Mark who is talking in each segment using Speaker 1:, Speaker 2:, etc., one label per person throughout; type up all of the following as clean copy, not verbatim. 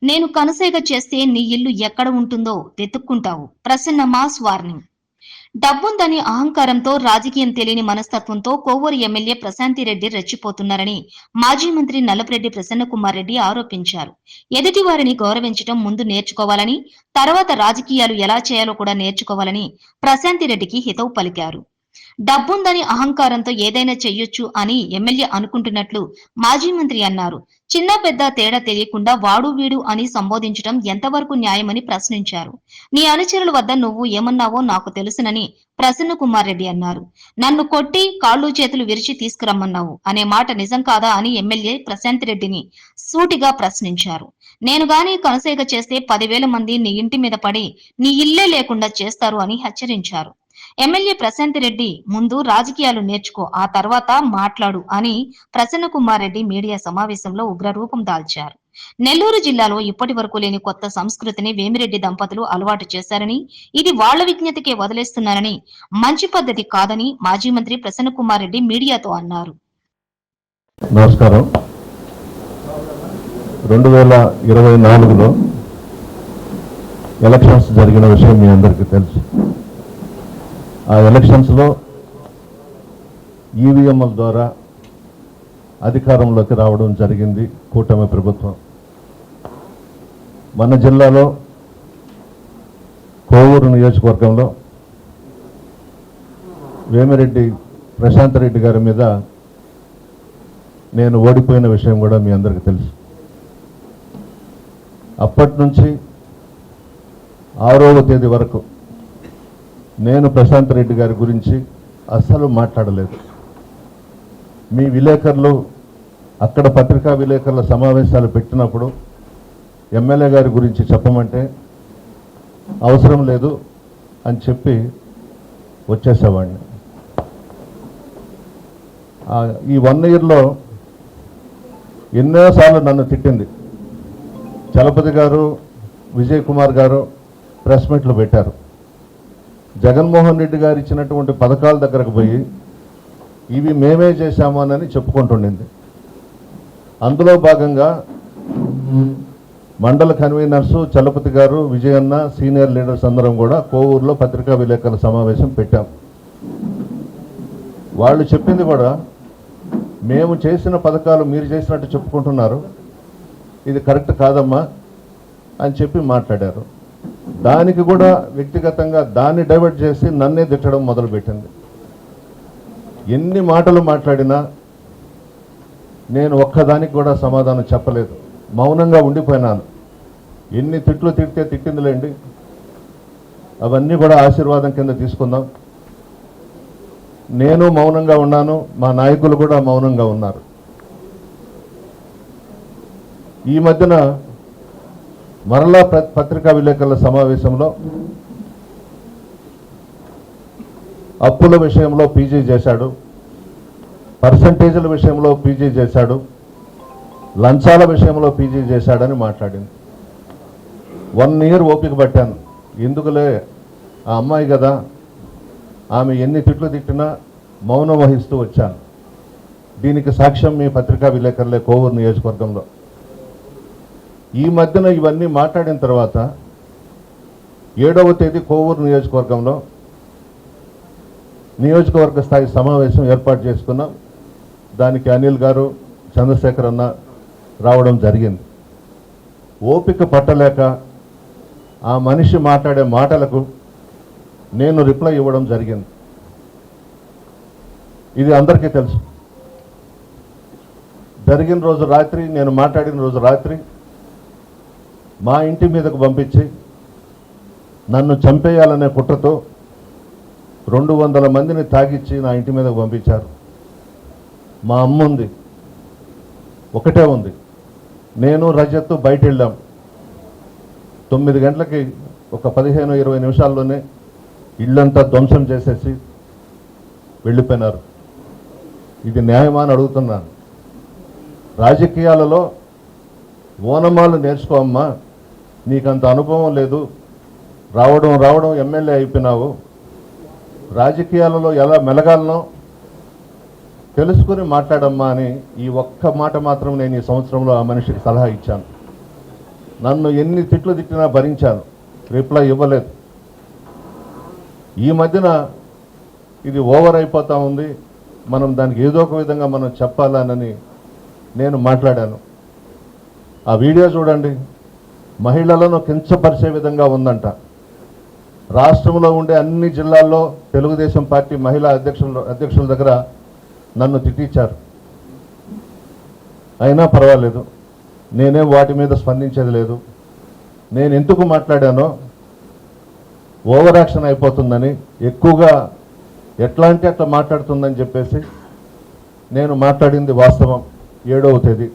Speaker 1: నేను కనుసైగ చేస్తే నీ ఇల్లు ఎక్కడ ఉంటుందో వెతుక్కుంటావు. Prasanna mass warning. డబ్బుందని అహంకారంతో, రాజకీయం తెలియని మనస్తత్వంతో కోవూరు ఎమ్మెల్యే ప్రశాంతిరెడ్డి రెచ్చిపోతున్నారని మాజీ మంత్రి నల్లపురెడ్డి ప్రసన్నకుమార్ రెడ్డి ఆరోపించారు. ఎదుటివారిని గౌరవించడం ముందు నేర్చుకోవాలని, తర్వాత రాజకీయాలు ఎలా చేయాలో కూడా నేర్చుకోవాలని ప్రశాంతిరెడ్డికి హితవు పలికారు. డబ్బుందని అహంకారంతో ఏదైనా చెయ్యొచ్చు అని ఎమ్మెల్యే అనుకుంటున్నట్లు మాజీ మంత్రి అన్నారు. చిన్న పెద్ద తేడా తెలియకుండా వాడు వీడు అని సంబోధించడం ఎంతవరకు న్యాయమని ప్రశ్నించారు. నీ అనుచరుల వద్ద నువ్వు ఏమన్నావో నాకు తెలుసునని ప్రసన్న కుమార్ రెడ్డి అన్నారు. నన్ను కొట్టి కాళ్ళు చేతులు విరిచి తీసుకురమ్మన్నావు అనే మాట నిజం కాదా అని ఎమ్మెల్యే ప్రశాంత్ రెడ్డిని సూటిగా ప్రశ్నించారు. నేను గాని కనుసేగ చేస్తే 10,000 మంది నీ ఇంటి మీద పడి నీ ఇల్లే లేకుండా చేస్తారు అని హెచ్చరించారు. ఎమ్మెల్యే ప్రశాంత్ రెడ్డి ముందు రాజకీయాలు నేర్చుకో, ఆ తర్వాత మాట్లాడు అని ప్రసన్న కుమార్ రెడ్డి మీడియా సమావేశంలో ఉగ్రరూపం దాల్చారు. నెల్లూరు జిల్లాలో ఇప్పటి వరకు లేని కొత్త సంస్కృతిని వేమిరెడ్డి దంపతులు అలవాటు చేశారని, ఇది వాళ్ల విజ్ఞతకే వదిలేస్తున్నారని, మంచి పద్ధతి కాదని మాజీ మంత్రి ప్రసన్న కుమార్ రెడ్డి మీడియాతో అన్నారు.
Speaker 2: నమస్కారం. 2024లో ఎలక్షన్స్ జరిగిన విషయం మీ అందరికీ తెలుసు. ఆ ఎలక్షన్స్లో ఈవీఎంల ద్వారా అధికారంలోకి రావడం జరిగింది కూటమి ప్రభుత్వం. మన జిల్లాలో కోవూరు నియోజకవర్గంలో వేమిరెడ్డి ప్రశాంత్ రెడ్డి గారి మీద నేను ఓడిపోయిన విషయం కూడా మీ అందరికీ తెలుసు. అప్పటి నుంచి 6వ తేదీ వరకు నేను ప్రశాంత్ రెడ్డి గారి గురించి అస్సలు మాట్లాడలేదు. మీ విలేకరులు అక్కడ పత్రికా విలేకరుల సమావేశాలు పెట్టినప్పుడు ఎమ్మెల్యే గారి గురించి చెప్పమంటే అవసరం లేదు అని చెప్పి వచ్చేసేవాడిని. ఈ 1 ఇయర్లో ఎన్నోసార్లు నన్ను తిట్టింది. చలపతి గారు, విజయ్ కుమార్ గారు ప్రెస్ మీట్లు పెట్టారు. జగన్మోహన్ రెడ్డి గారు ఇచ్చినటువంటి పథకాల దగ్గరకు పోయి ఇవి మేమే చేశామని చెప్పుకుంటుండింది. అందులో భాగంగా మండల కన్వీనర్సు చలపతి గారు, విజయన్న, సీనియర్ లీడర్స్ అందరం కూడా కోవూరులో పత్రికా విలేకరుల సమావేశం పెట్టాం. వాళ్ళు చెప్పింది కూడా మేము చేసిన పథకాలు మీరు చేసినట్టు చెప్పుకుంటున్నారు, ఇది కరెక్ట్ కాదమ్మా అని చెప్పి మాట్లాడారు. దానికి కూడా వ్యక్తిగతంగా దాన్ని డైవర్ట్ చేసి నన్నే తిట్టడం మొదలుపెట్టింది. ఎన్ని మాటలు మాట్లాడినా నేను ఒక్కదానికి కూడా సమాధానం చెప్పలేదు, మౌనంగా ఉండిపోయినాను. ఎన్ని తిట్లు తిడితే తిట్టిందిలేండి, అవన్నీ కూడా ఆశీర్వాదం కింద తీసుకుందాం. నేను మౌనంగా ఉన్నాను, మా నాయకులు కూడా మౌనంగా ఉన్నారు. ఈ మధ్యన మరలా పత్రికా విలేకరుల సమావేశంలో అప్పుల విషయంలో పీజీ చేశాడు, పర్సంటేజీల విషయంలో పీజీ చేశాడు, లంచాల విషయంలో పీజీ చేశాడని మాట్లాడింది. 1 ఇయర్ ఓపిక పట్టాను. ఎందుకులే, ఆ అమ్మాయి కదా, ఆమె ఎన్ని తిట్లు తిట్టినా మౌనం వహిస్తూ వచ్చాను. దీనికి సాక్ష్యం మీ పత్రికా విలేకరులే కోవూరు నియోజకవర్గంలో. ఈ మధ్యన ఇవన్నీ మాట్లాడిన తర్వాత 7వ తేదీ కోవూరు నియోజకవర్గంలో నియోజకవర్గ స్థాయి సమావేశం ఏర్పాటు చేసుకున్నాం. దానికి అనిల్ గారు, చంద్రశేఖర్ అన్న రావడం జరిగింది. ఓపిక పట్టలేక ఆ మనిషి మాట్లాడే మాటలకు నేను రిప్లై ఇవ్వడం జరిగింది. ఇది అందరికీ తెలుసు. జరిగిన రోజు రాత్రి, నేను మాట్లాడిన రోజు రాత్రి మా ఇంటి మీదకు పంపించి నన్ను చంపేయాలనే కుట్రతో 200 మందిని తాగిచ్చి నా ఇంటి మీదకు పంపించారు. మా అమ్మ ఉంది, ఒకటే ఉంది. నేను రజత్ బయట వెళ్ళాం. 9 గంటలకి ఒక 15-20 నిమిషాల్లోనే ఇల్లంతా ధ్వంసం చేసేసి వెళ్ళిపోయినారు. ఇది న్యాయమా అని అడుగుతున్నాను. రాజకీయాలలో ఓనమాలు నేర్చుకోమ్మా, నీకంత అనుభవం లేదు, రావడం ఎమ్మెల్యే అయిపోయినావు, రాజకీయాలలో ఎలా మెలగాలనో తెలుసుకుని మాట్లాడమ్మా అని ఈ ఒక్క మాట మాత్రం నేను ఈ సంవత్సరంలో ఆ మనిషికి సలహా ఇచ్చాను. నన్ను ఎన్ని తిట్లు తిట్టినా భరించాను, రిప్లై ఇవ్వలేదు. ఈ మధ్యన ఇది ఓవర్ అయిపోతూ ఉంది, మనం దానికి ఏదో ఒక విధంగా మనం చెప్పాలని నేను మాట్లాడాను. ఆ వీడియో చూడండి, మహిళలను కించపరిచే విధంగా ఉందంట. రాష్ట్రంలో ఉండే అన్ని జిల్లాల్లో తెలుగుదేశం పార్టీ మహిళా అధ్యక్షుల దగ్గర నన్ను తిట్టించారు. అయినా పర్వాలేదు, నేనేం వాటి మీద స్పందించేది లేదు. నేను ఎందుకు మాట్లాడానో, ఓవర్ యాక్షన్ అయిపోతుందని, ఎక్కువగా ఎట్లా అంటే అట్లా మాట్లాడుతుందని చెప్పేసి నేను మాట్లాడింది వాస్తవం. 7వ తేదీ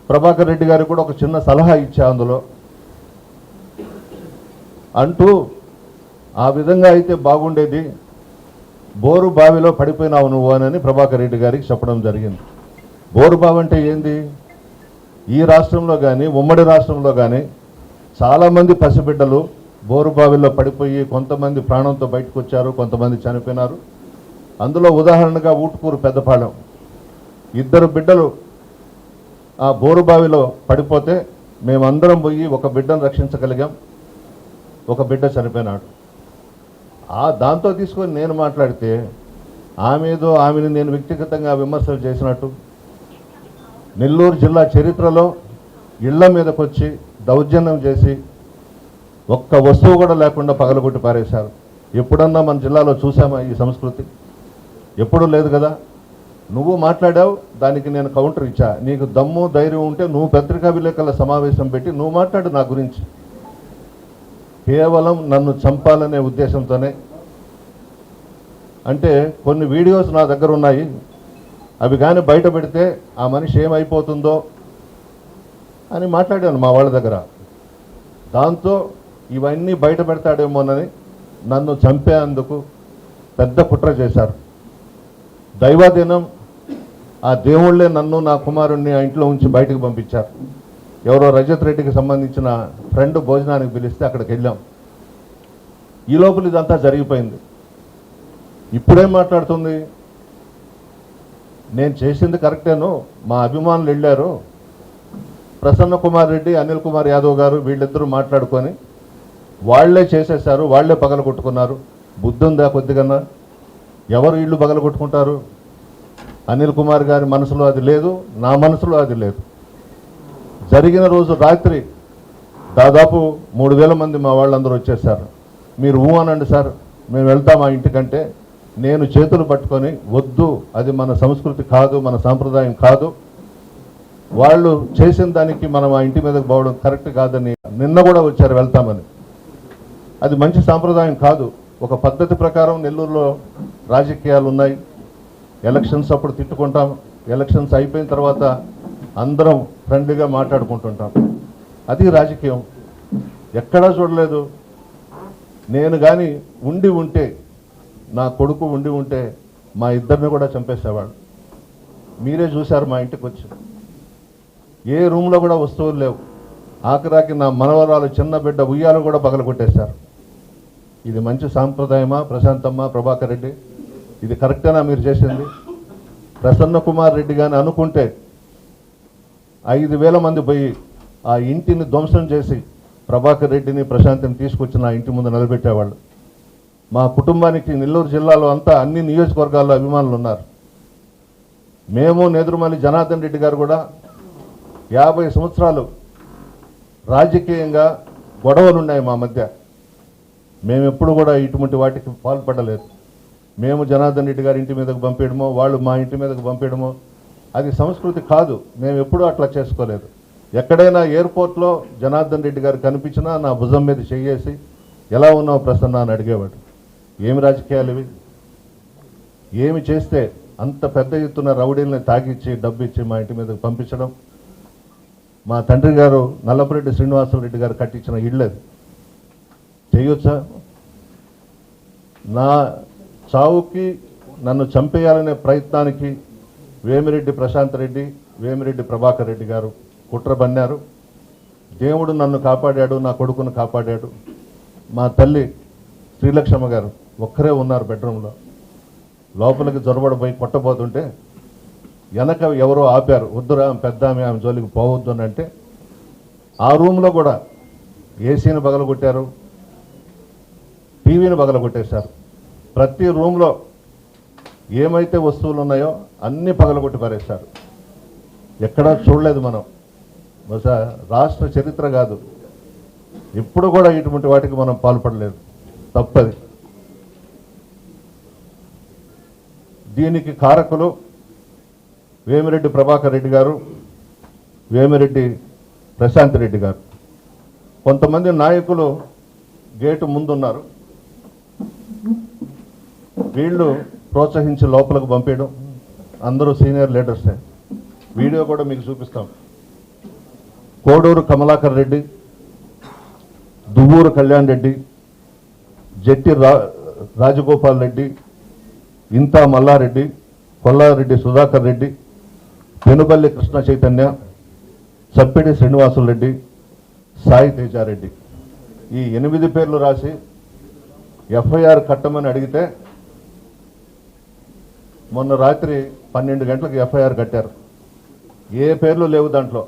Speaker 2: ప్రభాకర్ రెడ్డి గారికి కూడా ఒక చిన్న సలహా ఇచ్చా అందులో, అంటూ ఆ విధంగా అయితే బాగుండేది, బోరు బావిలో పడిపోయినావు నువ్వు అని ప్రభాకర్ రెడ్డి గారికి చెప్పడం జరిగింది. బోరు బావి అంటే ఏంది? ఈ రాష్ట్రంలో కానీ ఉమ్మడి రాష్ట్రంలో కానీ చాలామంది పసిబిడ్డలు బోరు బావిలో పడిపోయి కొంతమంది ప్రాణంతో బయటకు వచ్చారు, కొంతమంది చనిపోయినారు. అందులో ఉదాహరణగా ఊటుకూరు పెద్దపాలెం 2 బిడ్డలు ఆ బోరు బావిలో పడిపోతే మేమందరం పోయి ఒక బిడ్డను రక్షించగలిగాం, ఒక బిడ్డ చనిపోయినాడు. దాంతో తీసుకొని నేను మాట్లాడితే ఆమెని నేను వ్యక్తిగతంగా విమర్శలు చేసినట్టు, నెల్లూరు జిల్లా చరిత్రలో ఇళ్ల మీదకి వచ్చి దౌర్జన్యం చేసి ఒక్క వస్తువు కూడా లేకుండా పగలగొట్టి పారేశారు. ఎప్పుడన్నా మన జిల్లాలో చూసామా ఈ సంస్కృతి? ఎప్పుడూ లేదు కదా. నువ్వు మాట్లాడావు, దానికి నేను కౌంటర్ ఇచ్చా. నీకు దమ్ము ధైర్యం ఉంటే నువ్వు పత్రికా విలేకరుల సమావేశం పెట్టి నువ్వు మాట్లాడు నా గురించి. కేవలం నన్ను చంపాలనే ఉద్దేశంతోనే. అంటే కొన్ని వీడియోస్ నా దగ్గర ఉన్నాయి, అవి కానీ బయట పెడితే ఆ మనిషి ఏమైపోతుందో అని మాట్లాడాను మా వాళ్ళ దగ్గర. దాంతో ఇవన్నీ బయట పెడతాడేమోనని నన్ను చంపేందుకు పెద్ద కుట్ర చేశారు. దైవాధీనం, ఆ దేవుళ్ళే నన్ను నా కుమారుణ్ణి ఆ ఇంట్లో ఉంచి బయటకు పంపించారు. ఎవరో రజత్ రెడ్డికి సంబంధించిన ఫ్రెండ్ భోజనానికి పిలిస్తే అక్కడికి వెళ్ళాం. ఈ లోపల ఇదంతా జరిగిపోయింది. ఇప్పుడేం మాట్లాడుతుంది? నేను చేసింది కరెక్టేను, మా అభిమానులు వెళ్ళారు, ప్రసన్న కుమార్ రెడ్డి, అనిల్ కుమార్ యాదవ్ గారు వీళ్ళిద్దరూ మాట్లాడుకొని వాళ్లే చేసేశారు, వాళ్లే పగలగొట్టుకున్నారు. బుద్ధి ఉందా కొద్దిగా? ఎవరు ఇళ్ళు పగలగొట్టుకుంటారు? అనిల్ కుమార్ గారి మనసులో అది లేదు, నా మనసులో అది లేదు. జరిగిన రోజు రాత్రి దాదాపు 3000 మంది మా వాళ్ళందరూ వచ్చేసారు. మీరు అనండి సార్, మేము వెళ్తాం ఆ ఇంటికంటే నేను చేతులు పట్టుకొని వద్దు, అది మన సంస్కృతి కాదు, మన సాంప్రదాయం కాదు, వాళ్ళు చేసిన దానికి మనం ఆ ఇంటి మీదకి పోవడం కరెక్ట్ కాదని నిన్న కూడా వచ్చారు వెళ్తామని. అది మంచి సాంప్రదాయం కాదు. ఒక పద్ధతి ప్రకారం నెల్లూరులో రాజకీయాలు ఉన్నాయి. ఎలక్షన్స్ అప్పుడు తిట్టుకుంటాం, ఎలక్షన్స్ అయిపోయిన తర్వాత అందరం ఫ్రెండ్లీగా మాట్లాడుకుంటుంటాం. అది రాజకీయం. ఎక్కడా చూడలేదు. నేను కానీ ఉండి ఉంటే, నా కొడుకు ఉండి ఉంటే మా ఇద్దరిని కూడా చంపేసేవాడు. మీరే చూశారు మా ఇంటికి వచ్చి. ఏ రూమ్లో కూడా వస్తువులు లేవు. ఆఖరాకి నా మనవరాలు చిన్న బిడ్డ ఉయ్యాలు కూడా పగలగొట్టేశారు. ఇది మంచి సాంప్రదాయమా? ప్రశాంతమ్మ, ప్రభాకర్ రెడ్డి, ఇది కరెక్టేనా మీరు చేసింది? ప్రసన్న కుమార్ రెడ్డి కానీ అనుకుంటే 5000 మంది పోయి ఆ ఇంటిని ధ్వంసం చేసి ప్రభాకర్ రెడ్డిని, ప్రశాంత్ని తీసుకొచ్చి నా ఇంటి ముందు నిలబెట్టేవాళ్ళు. మా కుటుంబానికి నెల్లూరు జిల్లాలో అంతా అన్ని నియోజకవర్గాల్లో అభిమానులు ఉన్నారు. మేము నేదురుమల్లి జనార్దన్ రెడ్డి గారు కూడా 50 సంవత్సరాలు రాజకీయంగా గొడవలు ఉన్నాయి మా మధ్య. మేము ఎప్పుడు కూడా ఇటువంటి వాటికి పాల్పడలేదు. మేము జనార్దన్ రెడ్డి గారి ఇంటి మీదకు పంపేయడమో, వాళ్ళు మా ఇంటి మీదకు పంపేయడమో అది సంస్కృతి కాదు. మేము ఎప్పుడూ అట్లా చేసుకోలేదు. ఎక్కడైనా ఎయిర్పోర్ట్లో జనార్దన్ రెడ్డి గారు కనిపించినా నా భుజం మీద చెయ్యేసి ఎలా ఉన్నావు ప్రసన్న అని అడిగేవాడు. ఏమి రాజకీయాలు ఇవి? ఏమి చేస్తే అంత పెద్ద ఎత్తున రౌడీల్ని తాగిచ్చి డబ్బు ఇచ్చి మా ఇంటి మీదకు పంపించడం? మా తండ్రి గారు నల్లపురెడ్డి శ్రీనివాసరెడ్డి గారు కట్టించిన ఇళ్ళది చేయొచ్చా? నా చావుకి, నన్ను చంపేయాలనే ప్రయత్నానికి వేమిరెడ్డి ప్రశాంత్ రెడ్డి, వేమిరెడ్డి ప్రభాకర్ రెడ్డి గారు కుట్ర బన్నారు. దేవుడు నన్ను కాపాడాడు, నా కొడుకును కాపాడాడు. మా తల్లి శ్రీలక్ష్మ గారు ఒక్కరే ఉన్నారు బెడ్రూమ్లో. లోపలికి జొరబడిపోయి కొట్టబోతుంటే వెనక ఎవరో ఆపారు. వద్దురా, పెద్ద ఆమె జోలికి పోవద్దు అని అంటే ఆ రూమ్లో కూడా ఏసీని పగలగొట్టారు, టీవీని పగలగొట్టేశారు. ప్రతి రూమ్లో ఏమైతే వస్తువులు ఉన్నాయో అన్నీ పగలగొట్టి పారేశారు. ఎక్కడా చూడలేదు మనం. బహుశా రాష్ట్ర చరిత్ర కాదు, ఎప్పుడు కూడా ఇటువంటి వాటికి మనం పాల్పడలేదు. తప్పది. దీనికి కారకులు వేమిరెడ్డి ప్రభాకర్ రెడ్డి గారు, వేమిరెడ్డి ప్రశాంత్ రెడ్డి గారు. కొంతమంది నాయకులు గేటు ముందున్నారు, వీళ్ళు ప్రోత్సహించి లోపలికి పంపించడం. అందరూ సీనియర్ లీడర్సే. వీడియో కూడా మీకు చూపిస్తాం. కోడూరు కమలాకర్ రెడ్డి, దువ్వూరు కళ్యాణ్ రెడ్డి, జట్టి రాజగోపాల్ రెడ్డి, ఇంతా మల్లారెడ్డి, కొల్లారెడ్డి సుధాకర్ రెడ్డి, పెనుబల్లి కృష్ణ చైతన్య, చప్పిడి శ్రీనివాసులు రెడ్డి, సాయి తేజారెడ్డి. ఈ 8 పేర్లు రాసి ఎఫ్ఐఆర్ కట్టమని అడిగితే మొన్న రాత్రి 12 గంటలకు ఎఫ్ఐఆర్ కట్టారు. ఏ పేర్లు లేవు దాంట్లో.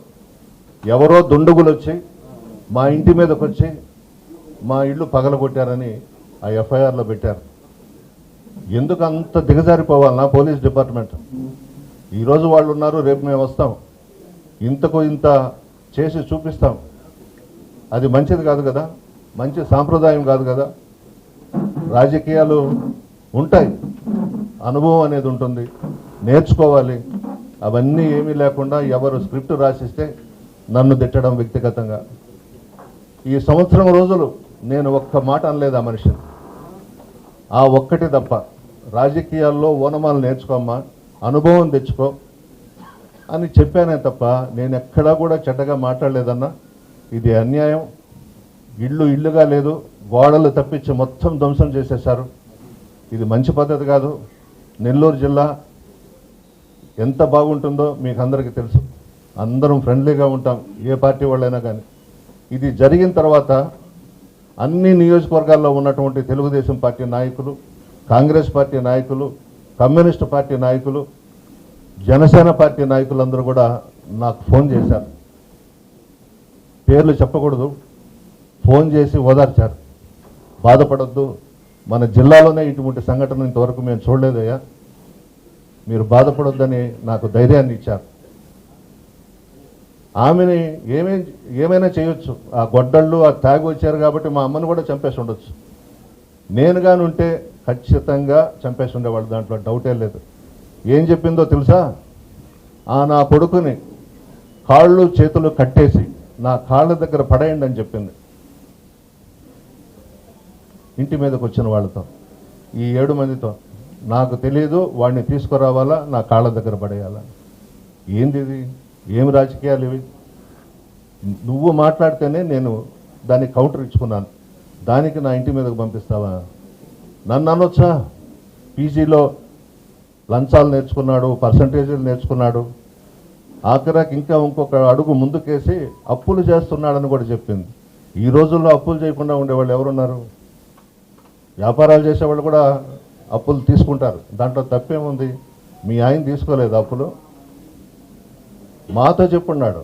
Speaker 2: ఎవరో దుండుగులు వచ్చి మా ఇంటి మీదకి వచ్చి మా ఇల్లు పగలగొట్టారని ఆ ఎఫ్ఐఆర్లో పెట్టారు. ఎందుకు అంత దిగజారిపోవాలన్నా పోలీస్ డిపార్ట్మెంట్? ఈరోజు వాళ్ళు ఉన్నారు, రేపు మేము వస్తాం, ఇంతకు ఇంత చేసి చూపిస్తాం. అది మంచిది కాదు కదా, మంచి సాంప్రదాయం కాదు కదా. రాజకీయాలు ఉంటాయి, అనుభవం అనేది ఉంటుంది, నేర్చుకోవాలి. అవన్నీ ఏమీ లేకుండా ఎవరు స్క్రిప్ట్ రాసిస్తే నన్ను తిట్టడం వ్యక్తిగతంగా. ఈ సంవత్సరం రోజులు నేను ఒక్క మాట అనలేదు ఆ మనిషిని. ఆ ఒక్కటి తప్ప. రాజకీయాల్లో ఓనమాలు నేర్చుకోమ్మా, అనుభవం తెచ్చుకో అని చెప్పానే తప్ప నేను ఎక్కడా కూడా చెడ్డగా మాట్లాడలేదన్నా. ఇది అన్యాయం. ఇల్లుగా లేదు, గోడలు తప్పించి మొత్తం ధ్వంసం చేసేశారు. ఇది మంచి పద్ధతి కాదు. నెల్లూరు జిల్లా ఎంత బాగుంటుందో మీకు అందరికీ తెలుసు. అందరం ఫ్రెండ్లీగా ఉంటాం, ఏ పార్టీ వాళ్ళైనా కానీ. ఇది జరిగిన తర్వాత అన్ని నియోజకవర్గాల్లో ఉన్నటువంటి తెలుగుదేశం పార్టీ నాయకులు, కాంగ్రెస్ పార్టీ నాయకులు, కమ్యూనిస్ట్ పార్టీ నాయకులు, జనసేన పార్టీ నాయకులందరూ కూడా నాకు ఫోన్ చేశారు. పేర్లు చెప్పకూడదు. ఫోన్ చేసి ఓదార్చారు. బాధపడద్దు, మన జిల్లాలోనే ఇటువంటి సంఘటన ఇంతవరకు మేము చూడలేదయ్యా, మీరు బాధపడొద్దని నాకు ధైర్యాన్ని ఇచ్చారు. ఆమెని ఏమైనా చేయొచ్చు. ఆ గొడ్డళ్ళు, ఆ తాగి వచ్చారు కాబట్టి మా అమ్మను కూడా చంపేసి ఉండొచ్చు. నేను కానీ ఉంటే ఖచ్చితంగా చంపేసి ఉండేవాళ్ళు, దాంట్లో డౌటే లేదు. ఏం చెప్పిందో తెలుసా? నా కొడుకుని కాళ్ళు చేతులు కట్టేసి నా కాళ్ళ దగ్గర పడేయండి అని చెప్పింది. ఇంటి మీదకి వచ్చిన వాళ్ళతో, ఈ 7 మందితో. నాకు తెలియదు, వాడిని తీసుకురావాలా, నా కాళ్ళ దగ్గర పడేయాలా. ఏంది ఇది? ఏం రాజకీయాలు ఇవి? నువ్వు మాట్లాడితేనే నేను దానికి కౌంటర్ ఇచ్చుకున్నాను, దానికి నా ఇంటి మీదకు పంపిస్తావా? నన్ను అనొచ్చా? పీజీలో లంచాలు నేర్చుకున్నాడు, పర్సంటేజీలు నేర్చుకున్నాడు, ఆఖరాకి ఇంకా ఇంకొక అడుగు ముందుకేసి అప్పులు చేస్తున్నాడని కూడా చెప్పింది. ఈ రోజుల్లో అప్పులు చేయకుండా ఉండేవాళ్ళు ఎవరున్నారు? వ్యాపారాలు చేసేవాళ్ళు కూడా అప్పులు తీసుకుంటారు, దాంట్లో తప్పేముంది? మీ ఆయన తీసుకోలేదు అప్పులు? మాతో చెప్పున్నాడు,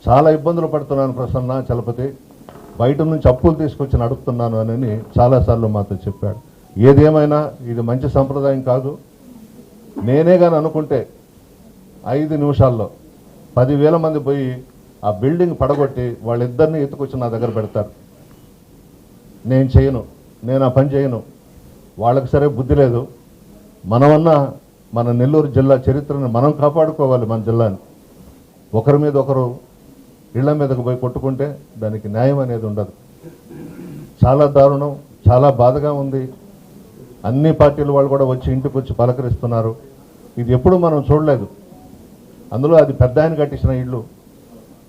Speaker 2: చాలా ఇబ్బందులు పడుతున్నాను ప్రసన్న చలపతి, బయట నుంచి అప్పులు తీసుకొచ్చి నడుపుతున్నాను అని చాలాసార్లు మాతో చెప్పాడు. ఏదేమైనా ఇది మంచి సంప్రదాయం కాదు. నేనే కానీ అనుకుంటే 5 నిమిషాల్లో 10,000 మంది పోయి ఆ బిల్డింగ్ పడగొట్టి వాళ్ళిద్దరిని ఎత్తుకొచ్చి నా దగ్గర పెడతారు. నేను చేయను, నేను ఆ పని చేయను. వాళ్ళకి సరే బుద్ధి లేదు. మనమన్నా మన నెల్లూరు జిల్లా చరిత్రను మనం కాపాడుకోవాలి. మన జిల్లాని ఒకరి మీద ఒకరు ఇళ్ల మీదకు పోయి కొట్టుకుంటే దానికి న్యాయం అనేది ఉండదు. చాలా దారుణం, చాలా బాధగా ఉంది. అన్ని పార్టీల వాళ్ళు కూడా వచ్చి ఇంటికి వచ్చి పలకరిస్తున్నారు. ఇది ఎప్పుడు మనం చూడలేదు. అందులో అది పెద్ద ఆయన కట్టించిన ఇల్లు,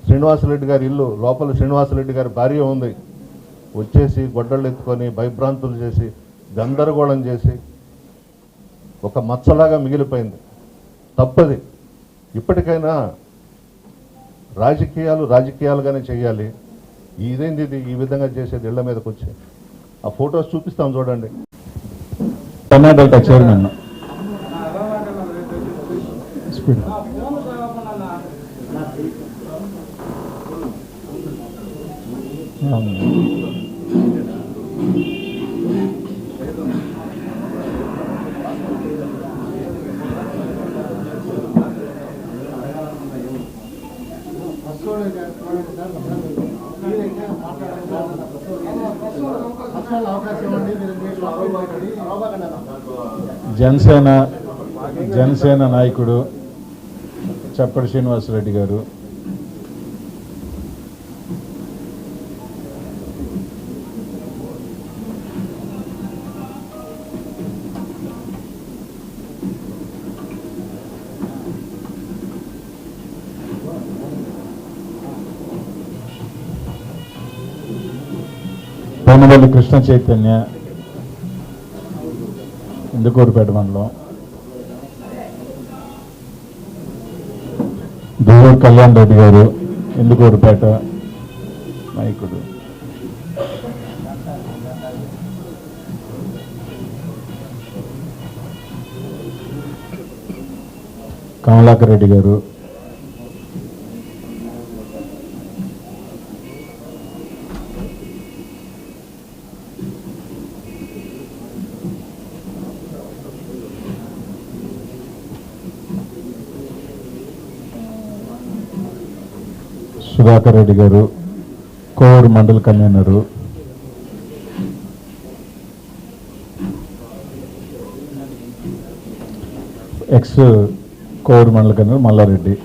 Speaker 2: శ్రీనివాసరెడ్డి గారి ఇల్లు. లోపల శ్రీనివాసరెడ్డి గారి భార్య ఉంది. వచ్చేసి గొడ్డళ్ళు ఎత్తుకొని భయభ్రాంతులు చేసి గందరగోళం చేసి ఒక మచ్చలాగా మిగిలిపోయింది. తప్పది. ఇప్పటికైనా రాజకీయాలుగానే చేయాలి. ఇదేంది ఇది ఈ విధంగా చేసేది? ఇళ్ల మీదకి వచ్చి ఆ ఫొటోస్ చూపిస్తాం చూడండి.
Speaker 3: కర్ణాటక చైర్మన్ జనసేన నాయకుడు చప్పటి శ్రీనివాసరెడ్డి గారు, పొన్నవల్లి కృష్ణ చైతన్య, ఇందుకూరుపేట మండలం, దూరూరు కళ్యాణ్ రెడ్డి గారు, ఇందుకూరుపేట నాయకుడు, కమలాకర్ రెడ్డి గారు, సుధాకర్ రెడ్డి గారు, కోవూరు మండల కన్వీనరు, ఎక్స్ కోవూరు మండల కన్వీనర్ మల్లారెడ్డి.